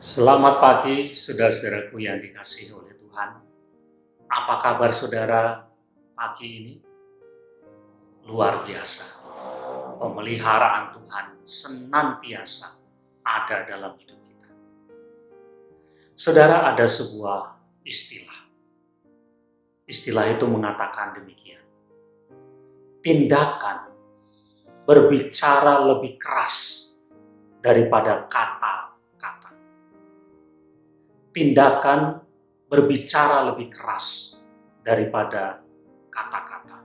Selamat pagi, saudara-saudaraku yang dikasihi oleh Tuhan. Apa kabar saudara pagi ini? Luar biasa. Pemeliharaan Tuhan senantiasa ada dalam hidup kita. Saudara, ada sebuah istilah. Istilah itu mengatakan demikian. Tindakan berbicara lebih keras daripada kata-kata. Tindakan berbicara lebih keras daripada kata-kata.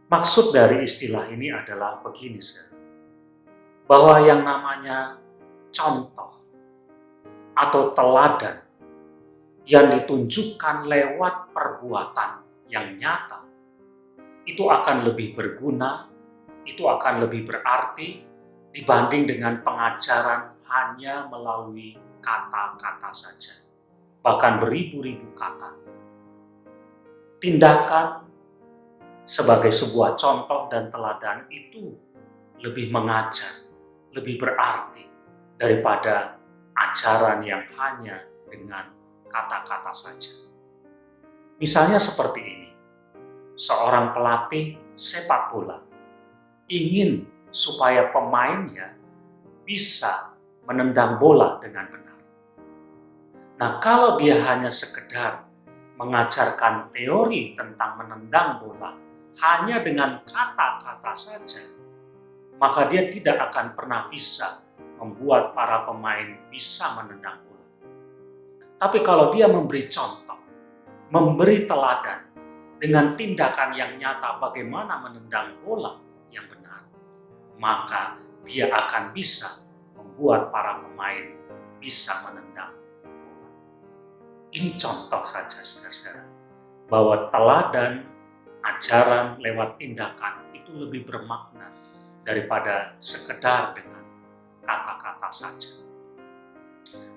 Maksud dari istilah ini adalah begini, saudara, bahwa yang namanya contoh atau teladan yang ditunjukkan lewat perbuatan yang nyata, itu akan lebih berguna, itu akan lebih berarti dibanding dengan pengajaran hanya melalui kata-kata saja, bahkan beribu-ribu kata. Tindakan sebagai sebuah contoh dan teladan itu lebih mengajar, lebih berarti daripada ajaran yang hanya dengan kata-kata saja. Misalnya seperti ini, seorang pelatih sepak bola ingin supaya pemainnya bisa menendang bola dengan benar. Nah, kalau dia hanya sekedar mengajarkan teori tentang menendang bola hanya dengan kata-kata saja, maka dia tidak akan pernah bisa membuat para pemain bisa menendang bola. Tapi kalau dia memberi contoh, memberi teladan dengan tindakan yang nyata bagaimana menendang bola yang benar, maka dia akan bisa membuat para pemain bisa menendang bola. Ini contoh saja, saudara-saudara, bahwa teladan, ajaran lewat tindakan itu lebih bermakna daripada sekedar dengan kata-kata saja.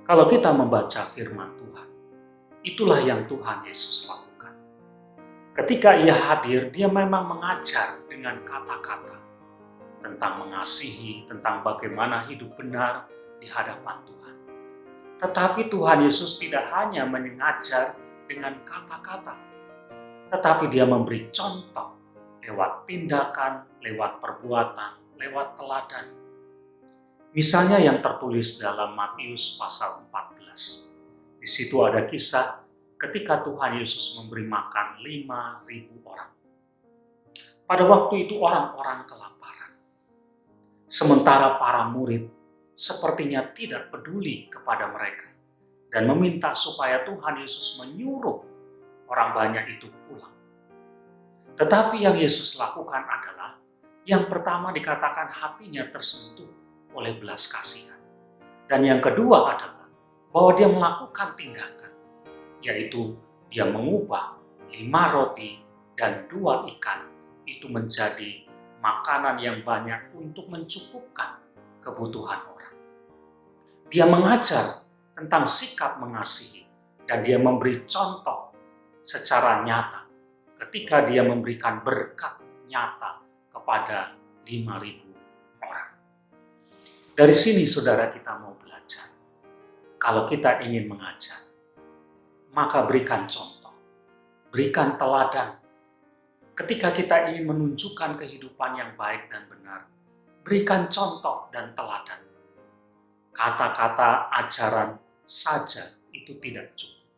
Kalau kita membaca firman Tuhan, itulah yang Tuhan Yesus lakukan. Ketika ia hadir, dia memang mengajar dengan kata-kata tentang mengasihi, tentang bagaimana hidup benar di hadapan Tuhan. Tetapi Tuhan Yesus tidak hanya mengajar dengan kata-kata, tetapi dia memberi contoh lewat tindakan, lewat perbuatan, lewat teladan. Misalnya yang tertulis dalam Matius pasal 14. Di situ ada kisah ketika Tuhan Yesus memberi makan 5.000 orang. Pada waktu itu orang-orang kelaparan. Sementara para murid sepertinya tidak peduli kepada mereka dan meminta supaya Tuhan Yesus menyuruh orang banyak itu pulang. Tetapi yang Yesus lakukan adalah, yang pertama dikatakan hatinya tersentuh oleh belas kasihan. Dan yang kedua adalah bahwa dia melakukan tindakan, yaitu dia mengubah 5 roti dan 2 ikan itu menjadi makanan yang banyak untuk mencukupkan kebutuhan orang. Dia mengajar tentang sikap mengasihi dan dia memberi contoh secara nyata ketika dia memberikan berkat nyata kepada 5.000 orang. Dari sini saudara kita mau belajar. Kalau kita ingin mengajar, maka berikan contoh, berikan teladan. Ketika kita ingin menunjukkan kehidupan yang baik dan benar, berikan contoh dan teladan. Kata-kata ajaran saja itu tidak cukup.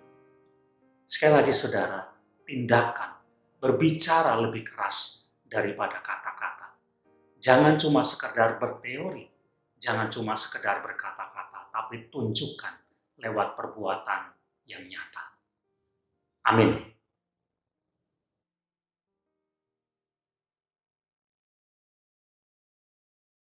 Sekali lagi saudara, tindakan berbicara lebih keras daripada kata-kata. Jangan cuma sekedar berteori, jangan cuma sekedar berkata-kata, tapi tunjukkan lewat perbuatan yang nyata. Amin.